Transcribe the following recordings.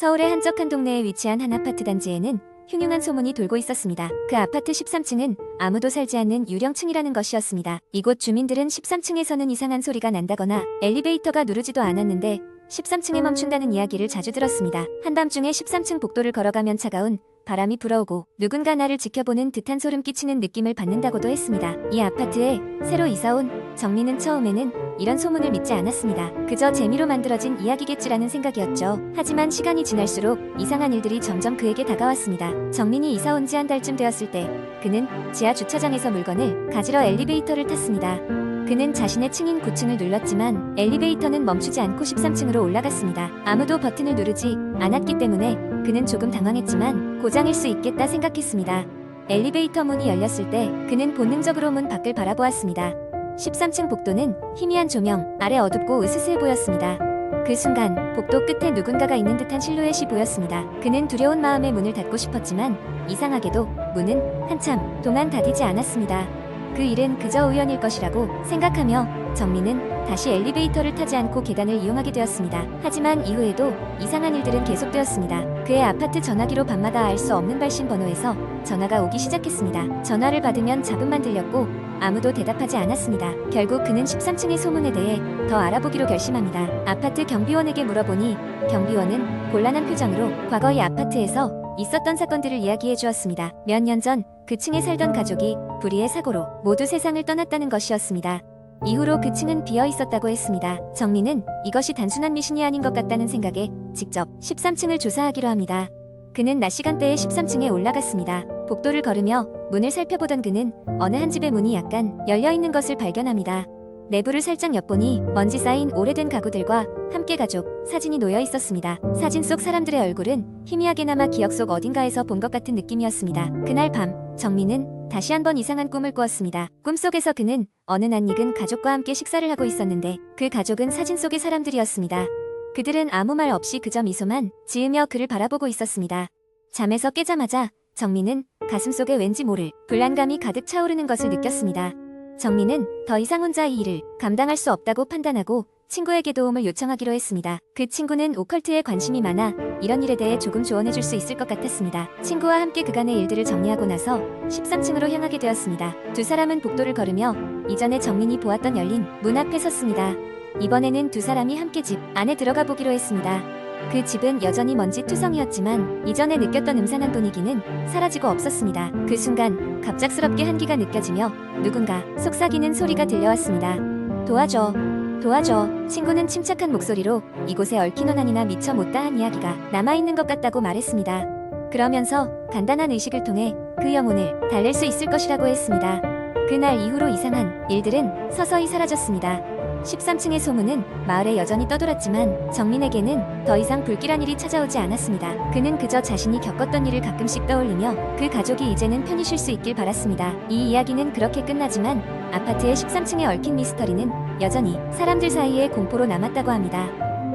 서울의 한적한 동네에 위치한 한 아파트 단지에는 흉흉한 소문이 돌고 있었습니다. 그 아파트 13층은 아무도 살지 않는 유령층이라는 것이었습니다. 이곳 주민들은 13층에서는 이상한 소리가 난다거나 엘리베이터가 누르지도 않았는데 13층에 멈춘다는 이야기를 자주 들었습니다. 한밤중에 13층 복도를 걸어가면 차가운 바람이 불어오고 누군가 나를 지켜보는 듯한 소름 끼치는 느낌을 받는다고도 했습니다. 이 아파트에 새로 이사온 정민은 처음에는 이런 소문을 믿지 않았습니다. 그저 재미로 만들어진 이야기겠지라는 생각이었죠. 하지만 시간이 지날수록 이상한 일들이 점점 그에게 다가왔습니다. 정민이 이사 온 지 한 달쯤 되었을 때 그는 지하 주차장에서 물건을 가지러 엘리베이터를 탔습니다. 그는 자신의 층인 9층을 눌렀지만 엘리베이터는 멈추지 않고 13층으로 올라갔습니다. 아무도 버튼을 누르지 않았기 때문에 그는 조금 당황했지만 고장일 수 있겠다 생각했습니다. 엘리베이터 문이 열렸을 때 그는 본능적으로 문 밖을 바라보았습니다. 13층 복도는 희미한 조명 아래 어둡고 으스스해 보였습니다. 그 순간 복도 끝에 누군가가 있는 듯한 실루엣이 보였습니다. 그는 두려운 마음에 문을 닫고 싶었지만 이상하게도 문은 한참 동안 닫히지 않았습니다. 그 일은 그저 우연일 것이라고 생각하며 정민은 다시 엘리베이터를 타지 않고 계단을 이용하게 되었습니다. 하지만 이후에도 이상한 일들은 계속되었습니다. 그의 아파트 전화기로 밤마다 알 수 없는 발신 번호에서 전화가 오기 시작했습니다. 전화를 받으면 잡음만 들렸고 아무도 대답하지 않았습니다. 결국 그는 13층의 소문에 대해 더 알아보기로 결심합니다. 아파트 경비원에게 물어보니 경비원은 곤란한 표정으로 과거 이 아파트에서 있었던 사건들을 이야기해 주었습니다. 몇 년 전 그 층에 살던 가족이 불의의 사고로 모두 세상을 떠났다는 것이었습니다. 이후로 그 층은 비어 있었다고 했습니다. 정민은 이것이 단순한 미신이 아닌 것 같다는 생각에 직접 13층을 조사하기로 합니다. 그는 낮 시간대에 13층에 올라갔습니다. 복도를 걸으며 문을 살펴보던 그는 어느 한 집의 문이 약간 열려있는 것을 발견합니다. 내부를 살짝 엿보니 먼지 쌓인 오래된 가구들과 함께 가족 사진이 놓여 있었습니다. 사진 속 사람들의 얼굴은 희미하게나마 기억 속 어딘가에서 본 것 같은 느낌이었습니다. 그날 밤 정민은 다시 한번 이상한 꿈을 꾸었습니다. 꿈속에서 그는 어느 낯익은 가족과 함께 식사를 하고 있었는데 그 가족은 사진 속의 사람들이었습니다. 그들은 아무 말 없이 그저 미소만 지으며 그를 바라보고 있었습니다. 잠에서 깨자마자 정민은 가슴속에 왠지 모를 불안감이 가득 차오르는 것을 느꼈습니다. 정민은 더 이상 혼자 이 일을 감당할 수 없다고 판단하고 친구에게 도움을 요청하기로 했습니다. 그 친구는 오컬트에 관심이 많아 이런 일에 대해 조금 조언해줄 수 있을 것 같았습니다. 친구와 함께 그간의 일들을 정리하고 나서 13층으로 향하게 되었습니다. 두 사람은 복도를 걸으며 이전에 정민이 보았던 열린 문 앞에 섰습니다. 이번에는 두 사람이 함께 집 안에 들어가 보기로 했습니다. 그 집은 여전히 먼지투성이었지만 이전에 느꼈던 음산한 분위기는 사라지고 없었습니다. 그 순간 갑작스럽게 한기가 느껴지며 누군가 속삭이는 소리가 들려왔습니다. 도와줘. 도와줘. 친구는 침착한 목소리로 이곳에 얽힌 원한이나 미처 못다한 이야기가 남아있는 것 같다고 말했습니다. 그러면서 간단한 의식을 통해 그 영혼을 달랠 수 있을 것이라고 했습니다. 그날 이후로 이상한 일들은 서서히 사라졌습니다. 13층의 소문은 마을에 여전히 떠돌았지만 정민에게는 더 이상 불길한 일이 찾아오지 않았습니다. 그는 그저 자신이 겪었던 일을 가끔씩 떠올리며 그 가족이 이제는 편히 쉴 수 있길 바랐습니다. 이 이야기는 그렇게 끝나지만 아파트의 13층에 얽힌 미스터리는 여전히 사람들 사이에 공포로 남았다고 합니다.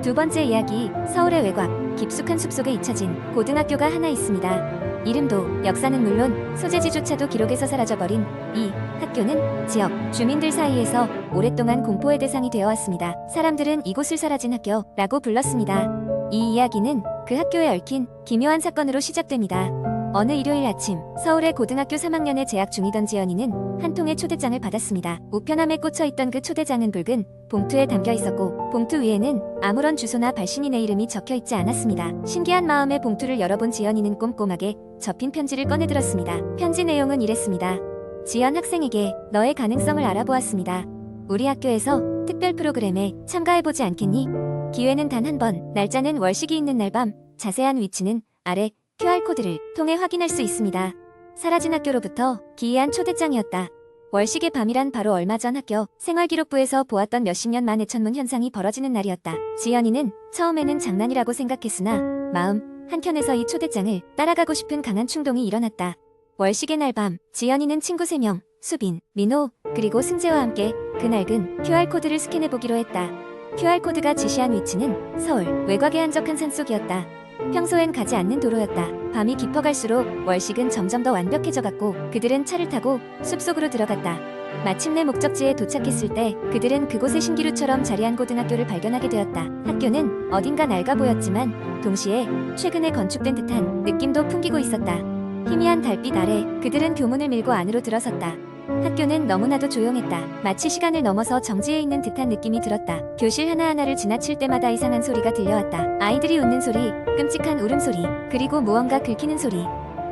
두 번째 이야기, 서울의 외곽, 깊숙한 숲속에 잊혀진 고등학교가 하나 있습니다. 이름도 역사는 물론 소재지조차도 기록에서 사라져버린 이 학교는 지역 주민들 사이에서 오랫동안 공포의 대상이 되어왔습니다. 사람들은 이곳을 사라진 학교라고 불렀습니다. 이 이야기는 그 학교에 얽힌 기묘한 사건으로 시작됩니다. 어느 일요일 아침 서울의 고등학교 3학년에 재학 중이던 지연이는 한 통의 초대장을 받았습니다. 우편함에 꽂혀있던 그 초대장은 붉은 봉투에 담겨 있었고 봉투 위에는 아무런 주소나 발신인의 이름이 적혀있지 않았습니다. 신기한 마음에 봉투를 열어본 지연이는 꼼꼼하게 접힌 편지를 꺼내들었습니다. 편지 내용은 이랬습니다. 지연 학생에게 너의 가능성을 알아보았습니다. 우리 학교에서 특별 프로그램에 참가해보지 않겠니? 기회는 단 한 번, 날짜는 월식이 있는 날 밤, 자세한 위치는 아래 QR코드를 통해 확인할 수 있습니다. 사라진 학교로부터 기이한 초대장이었다. 월식의 밤이란 바로 얼마 전 학교 생활기록부에서 보았던 몇십 년 만에 천문 현상이 벌어지는 날이었다. 지연이는 처음에는 장난이라고 생각했으나 마음 한켠에서 이 초대장을 따라가고 싶은 강한 충동이 일어났다. 월식의 날 밤 지연이는 친구 3명, 수빈, 민호, 그리고 승재와 함께 그 낡은 QR코드를 스캔해보기로 했다. QR코드가 지시한 위치는 서울 외곽의 한적한 산속이었다. 평소엔 가지 않는 도로였다. 밤이 깊어갈수록 월식은 점점 더 완벽해져갔고 그들은 차를 타고 숲속으로 들어갔다. 마침내 목적지에 도착했을 때 그들은 그곳에 신기루처럼 자리한 고등학교를 발견하게 되었다. 학교는 어딘가 낡아 보였지만 동시에 최근에 건축된 듯한 느낌도 풍기고 있었다. 희미한 달빛 아래 그들은 교문을 밀고 안으로 들어섰다. 학교는 너무나도 조용했다. 마치 시간을 넘어서 정지해 있는 듯한 느낌이 들었다. 교실 하나하나를 지나칠 때마다 이상한 소리가 들려왔다. 아이들이 웃는 소리, 끔찍한 울음소리, 그리고 무언가 긁히는 소리.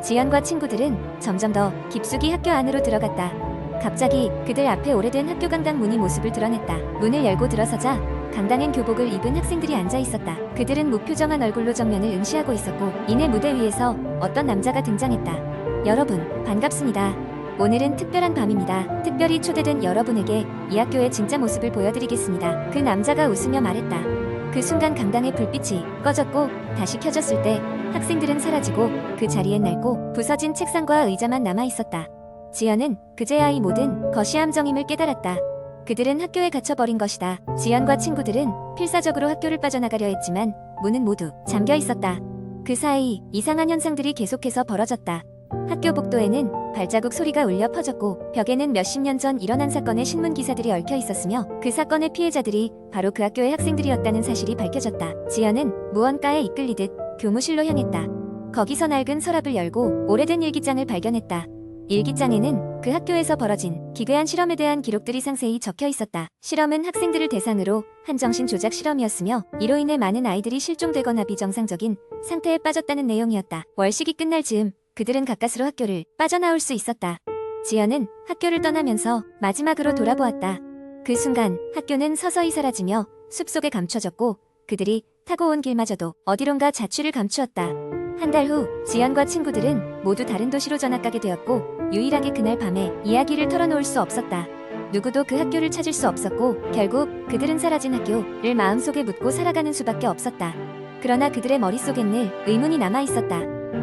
지연과 친구들은 점점 더 깊숙이 학교 안으로 들어갔다. 갑자기 그들 앞에 오래된 학교 강당 문이 모습을 드러냈다. 문을 열고 들어서자 강당엔 교복을 입은 학생들이 앉아 있었다. 그들은 무표정한 얼굴로 정면을 응시하고 있었고 이내 무대 위에서 어떤 남자가 등장했다. 여러분, 반갑습니다. 오늘은 특별한 밤입니다. 특별히 초대된 여러분에게 이 학교의 진짜 모습을 보여드리겠습니다. 그 남자가 웃으며 말했다. 그 순간 강당의 불빛이 꺼졌고 다시 켜졌을 때 학생들은 사라지고 그 자리엔 낡고 부서진 책상과 의자만 남아있었다. 지연은 그제야 이 모든 것이 함정임을 깨달았다. 그들은 학교에 갇혀버린 것이다. 지연과 친구들은 필사적으로 학교를 빠져나가려 했지만 문은 모두 잠겨 있었다. 그 사이 이상한 현상들이 계속해서 벌어졌다. 학교 복도에는 발자국 소리가 울려 퍼졌고 벽에는 몇십 년 전 일어난 사건의 신문 기사들이 얽혀 있었으며 그 사건의 피해자들이 바로 그 학교의 학생들이었다는 사실이 밝혀졌다. 지연은 무언가에 이끌리듯 교무실로 향했다. 거기서 낡은 서랍을 열고 오래된 일기장을 발견했다. 일기장에는 그 학교에서 벌어진 기괴한 실험에 대한 기록들이 상세히 적혀 있었다. 실험은 학생들을 대상으로 한 정신 조작 실험이었으며 이로 인해 많은 아이들이 실종되거나 비정상적인 상태에 빠졌다는 내용이었다. 월식이 끝날 즈음 그들은 가까스로 학교를 빠져나올 수 있었다. 지연은 학교를 떠나면서 마지막으로 돌아보았다. 그 순간 학교는 서서히 사라지며 숲속에 감춰졌고 그들이 타고 온 길마저도 어디론가 자취를 감추었다. 한 달 후 지연과 친구들은 모두 다른 도시로 전학 가게 되었고 유일하게 그날 밤에 이야기를 털어놓을 수 없었다. 누구도 그 학교를 찾을 수 없었고 결국 그들은 사라진 학교를 마음속에 묻고 살아가는 수밖에 없었다. 그러나 그들의 머릿속엔 늘 의문이 남아있었다.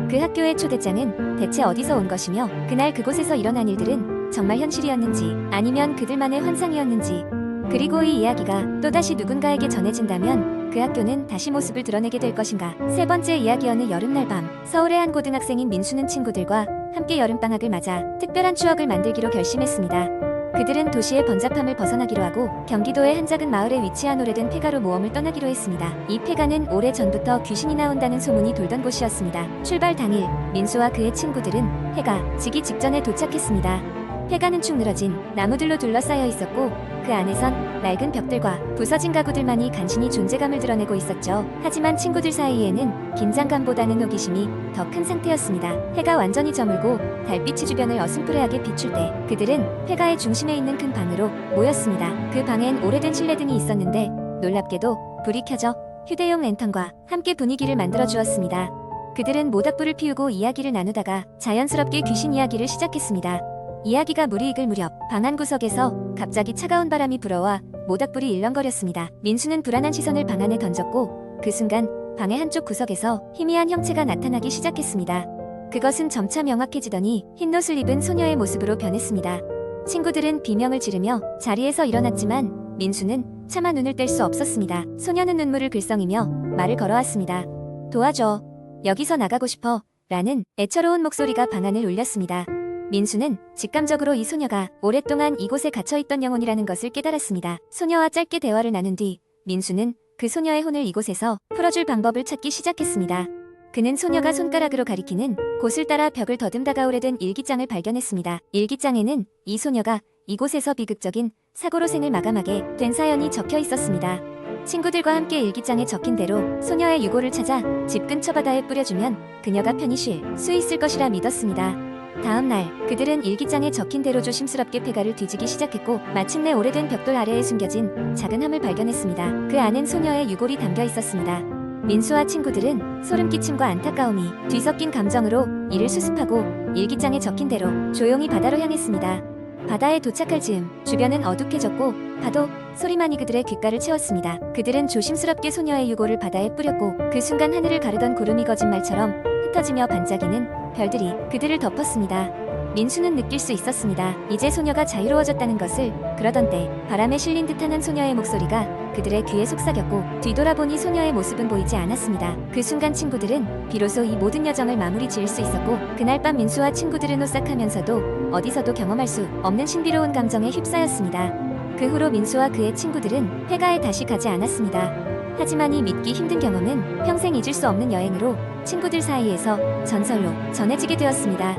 그 학교의 초대장은 대체 어디서 온 것이며 그날 그곳에서 일어난 일들은 정말 현실이었는지 아니면 그들만의 환상이었는지 그리고 이 이야기가 또다시 누군가에게 전해진다면 그 학교는 다시 모습을 드러내게 될 것인가. 세 번째 이야기. 어느 여름날 밤 서울의 한 고등학생인 민수는 친구들과 함께 여름방학을 맞아 특별한 추억을 만들기로 결심했습니다. 그들은 도시의 번잡함을 벗어나기로 하고 경기도의 한 작은 마을에 위치한 오래된 폐가로 모험을 떠나기로 했습니다. 이 폐가는 오래전부터 귀신이 나온다는 소문이 돌던 곳이었습니다. 출발 당일 민수와 그의 친구들은 해가 지기 직전에 도착했습니다. 폐가는 축 늘어진 나무들로 둘러싸여 있었고 그 안에선 낡은 벽들과 부서진 가구들만이 간신히 존재감을 드러내고 있었죠. 하지만 친구들 사이에는 긴장감보다는 호기심이 더 큰 상태였습니다. 해가 완전히 저물고 달빛이 주변을 어슴푸레하게 비출 때 그들은 폐가의 중심에 있는 큰 방으로 모였습니다. 그 방엔 오래된 실내등이 있었는데 놀랍게도 불이 켜져 휴대용 랜턴과 함께 분위기를 만들어 주었습니다. 그들은 모닥불을 피우고 이야기를 나누다가 자연스럽게 귀신 이야기를 시작했습니다. 이야기가 무르익을 무렵 방 한 구석에서 갑자기 차가운 바람이 불어와 모닥불이 일렁거렸습니다. 민수는 불안한 시선을 방 안에 던졌고 그 순간 방의 한쪽 구석에서 희미한 형체가 나타나기 시작했습니다. 그것은 점차 명확해지더니 흰옷을 입은 소녀의 모습으로 변했습니다. 친구들은 비명을 지르며 자리에서 일어났지만 민수는 차마 눈을 뗄 수 없었습니다. 소녀는 눈물을 글썽이며 말을 걸어왔습니다. 도와줘. 여기서 나가고 싶어. 라는 애처로운 목소리가 방 안을 울렸습니다. 민수는 직감적으로 이 소녀가 오랫동안 이곳에 갇혀있던 영혼이라는 것을 깨달았습니다. 소녀와 짧게 대화를 나눈 뒤 민수는 그 소녀의 혼을 이곳에서 풀어줄 방법을 찾기 시작했습니다. 그는 소녀가 손가락으로 가리키는 곳을 따라 벽을 더듬다가 오래된 일기장을 발견했습니다. 일기장에는 이 소녀가 이곳에서 비극적인 사고로 생을 마감하게 된 사연이 적혀 있었습니다. 친구들과 함께 일기장에 적힌 대로 소녀의 유골을 찾아 집 근처 바다에 뿌려주면 그녀가 편히 쉴 수 있을 것이라 믿었습니다. 다음 날 그들은 일기장에 적힌 대로 조심스럽게 폐가를 뒤지기 시작했고 마침내 오래된 벽돌 아래에 숨겨진 작은 함을 발견했습니다. 그 안엔 소녀의 유골이 담겨 있었습니다. 민수와 친구들은 소름 끼침과 안타까움이 뒤섞인 감정으로 이를 수습하고 일기장에 적힌 대로 조용히 바다로 향했습니다. 바다에 도착할 즈음 주변은 어둑해졌고 파도 소리만이 그들의 귓가를 채웠습니다. 그들은 조심스럽게 소녀의 유골을 바다에 뿌렸고 그 순간 하늘을 가르던 구름이 거짓말처럼 흩어지며 반짝이는 별들이 그들을 덮었습니다. 민수는 느낄 수 있었습니다. 이제 소녀가 자유로워졌다는 것을. 그러던 때 바람에 실린 듯한 한 소녀의 목소리가 그들의 귀에 속삭였고 뒤돌아보니 소녀의 모습은 보이지 않았습니다. 그 순간 친구들은 비로소 이 모든 여정을 마무리 지을 수 있었고 그날 밤 민수와 친구들은 오싹하면서도 어디서도 경험할 수 없는 신비로운 감정에 휩싸였습니다. 그 후로 민수와 그의 친구들은 폐가에 다시 가지 않았습니다. 하지만 이 믿기 힘든 경험은 평생 잊을 수 없는 여행으로 친구들 사이에서 전설로 전해지게 되었습니다.